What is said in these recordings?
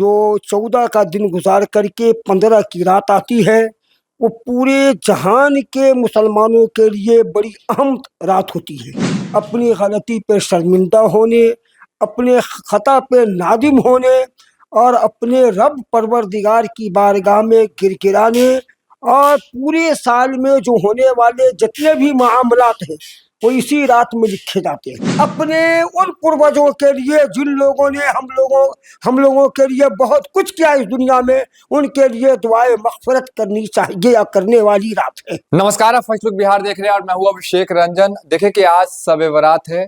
جو 14 کا دن گزار کر کے 15 کی رات آتی ہے وہ پورے جہان کے مسلمانوں کے لیے بڑی اہم رات ہوتی ہے۔ اپنی غلطی پہ شرمندہ ہونے، اپنے خطا پہ نادم ہونے اور اپنے رب پروردگار کی بارگاہ میں گر گرانے اور پورے سال میں جو ہونے والے جتنے بھی معاملات ہیں وہ اسی رات میں لکھے جاتے ہیں۔ اپنے ان پروجوں کے لیے جن لوگوں نے ہم لوگوں کے لیے بہت کچھ کیا اس دنیا میں، ان کے لیے دعائے مغفرت کرنی چاہیے یا کرنے والی رات ہے۔ نمسکار، آپ فیس بک بہار دیکھ رہے ہیں اور میں ہوں ابھیشیک رنجن۔ دیکھیں کہ آج شب برات ہے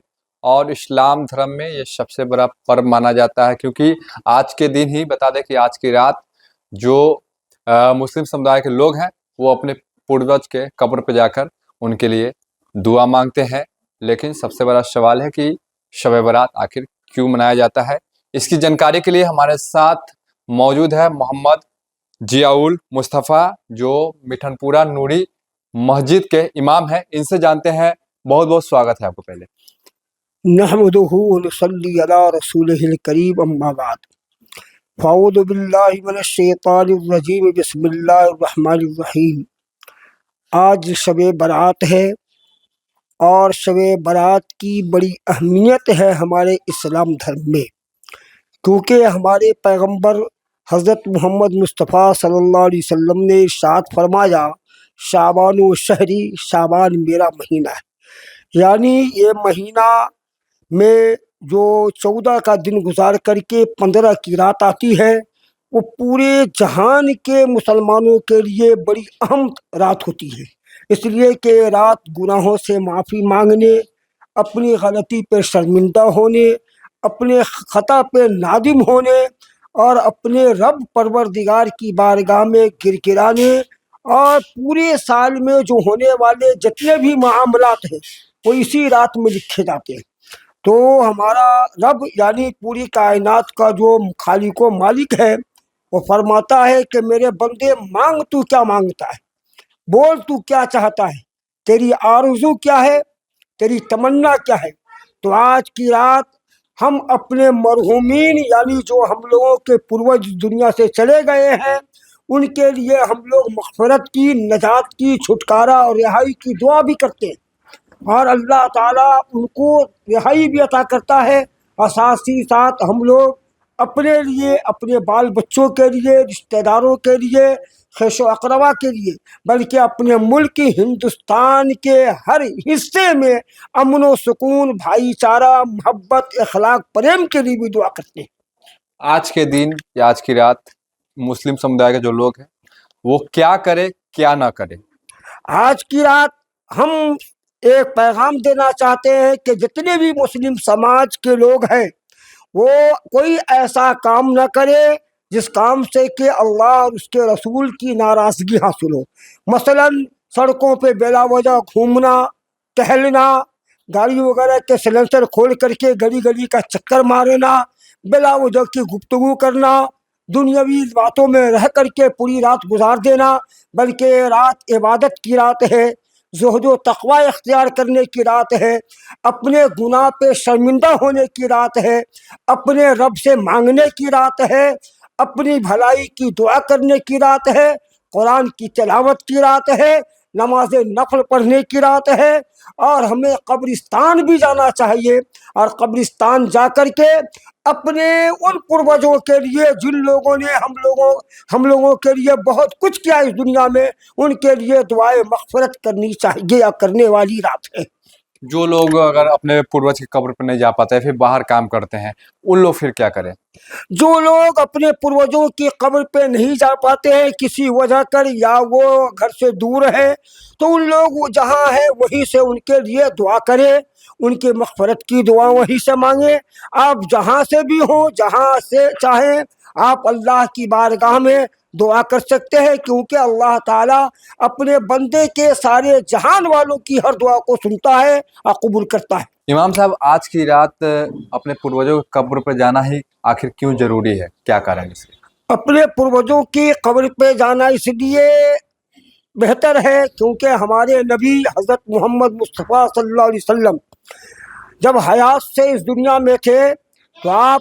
اور اسلام دھرم میں یہ سب سے بڑا پرو مانا جاتا ہے، کیونکہ آج کے دن ہی بتا دیں کہ آج کی رات جو مسلم سمدائے کے لوگ ہیں وہ اپنے پوروج کے قبر پہ جا کر ان کے لیے دعا مانگتے ہیں۔ لیکن سب سے بڑا سوال ہے کہ شب برات آخر کیوں منایا جاتا ہے؟ اس کی جانکاری کے لیے ہمارے ساتھ موجود ہے محمد ضیاء المصطفیٰ، جو مٹھن پورہ نوری مسجد کے امام ہیں۔ ان سے جانتے ہیں۔ بہت بہت سواگت ہے آپ کو۔ پہلے نحمدہ ونصلی علی رسولہ الکریم، اما بعد، فاعوذ باللہ من الشیطان الرجیم، بسم اللہ الرحمن الرحیم۔ آج شب برات ہے اور شب برات کی بڑی اہمیت ہے ہمارے اسلام دھرم میں، کیونکہ ہمارے پیغمبر حضرت محمد مصطفیٰ صلی اللہ علیہ وسلم نے ارشاد فرمایا، شعبان و شہری، شعبان میرا مہینہ ہے، یعنی یہ مہینہ میں جو 14 کا دن گزار کر کے 15 کی رات آتی ہے وہ پورے جہان کے مسلمانوں کے لیے بڑی اہم رات ہوتی ہے، اس لیے کہ رات گناہوں سے معافی مانگنے، اپنی غلطی پہ شرمندہ ہونے، اپنے خطا پہ نادم ہونے اور اپنے رب پروردگار کی بارگاہ میں گر گرانے اور پورے سال میں جو ہونے والے جتنے بھی معاملات ہیں وہ اسی رات میں لکھے جاتے ہیں۔ تو ہمارا رب یعنی پوری کائنات کا جو خالق و مالک ہے وہ فرماتا ہے کہ میرے بندے مانگ تو کیا مانگتا ہے، بول تو کیا چاہتا ہے، تیری آرزو کیا ہے، تیری تمنا کیا ہے۔ تو آج کی رات ہم اپنے مرحومین یعنی جو ہم لوگوں کے پروج دنیا سے چلے گئے ہیں ان کے لیے ہم لوگ مغفرت کی، نجات کی، چھٹکارا اور رہائی کی دعا بھی کرتے ہیں اور اللہ تعالیٰ ان کو رہائی بھی عطا کرتا ہے، اور ساتھ ہی ساتھ ہم لوگ اپنے لیے، اپنے بال بچوں کے لیے، رشتہ داروں کے لیے، خیش و اقربا کے لیے، بلکہ اپنے ملک ہندوستان کے ہر حصے میں امن و سکون، بھائی چارہ، محبت، اخلاق، پریم کے لیے بھی دعا کرتے ہیں۔ آج کے دن یا آج کی رات مسلم سمدائے کے جو لوگ ہیں وہ کیا کرے کیا نہ کرے؟ آج کی رات ہم ایک پیغام دینا چاہتے ہیں کہ جتنے بھی مسلم سماج کے لوگ ہیں وہ کوئی ایسا کام نہ کرے جس کام سے کہ اللہ اور اس کے رسول کی ناراضگی حاصل ہو، مثلا سڑکوں پہ بلا وجہ گھومنا، ٹہلنا، گاڑی وغیرہ کے سلنسر کھول کر کے گلی گلی کا چکر مارنا، بلا وجہ کی گفتگو کرنا، دنیاوی باتوں میں رہ کر کے پوری رات گزار دینا، بلکہ رات عبادت کی رات ہے، زہد و تقوی اختیار کرنے کی رات ہے، اپنے گناہ پہ شرمندہ ہونے کی رات ہے، اپنے رب سے مانگنے کی رات ہے، اپنی بھلائی کی دعا کرنے کی رات ہے، قرآن کی تلاوت کی رات ہے، نماز نفل پڑھنے کی رات ہے، اور ہمیں قبرستان بھی جانا چاہیے اور قبرستان جا کر کے اپنے ان پروجوں کے لیے جن لوگوں نے ہم لوگوں کے لیے بہت کچھ کیا اس دنیا میں، ان کے لیے دعائے مغفرت کرنی چاہیے یا کرنے والی رات ہے۔ جو لوگ اگر اپنے پوروج کی قبر پر نہیں جا پاتے پھر باہر کام کرتے ہیں، ان لوگ پھر کیا کریں؟ جو لوگ اپنے پروجوں کی قبر پہ نہیں جا پاتے ہیں کسی وجہ کر یا وہ گھر سے دور ہے، تو ان لوگ جہاں ہیں وہیں سے ان کے لیے دعا کریں، ان کی مغفرت کی دعا وہیں سے مانگیں۔ آپ جہاں سے بھی ہوں، جہاں سے چاہیں آپ اللہ کی بارگاہ میں دعا کر سکتے ہیں، کیونکہ اللہ تعالیٰ اپنے بندے کے سارے جہان والوں کی ہر دعا کو سنتا ہے اور قبول کرتا ہے۔ امام صاحب، آج کی رات اپنے پروجوں کی قبر پر جانا ہی آخر کیوں ضروری ہے؟ کیا کارن اس کے؟ اپنے پروجوں کی قبر پہ جانا اس لیے بہتر ہے کیونکہ ہمارے نبی حضرت محمد مصطفیٰ صلی اللہ علیہ وسلم جب حیات سے اس دنیا میں تھے تو آپ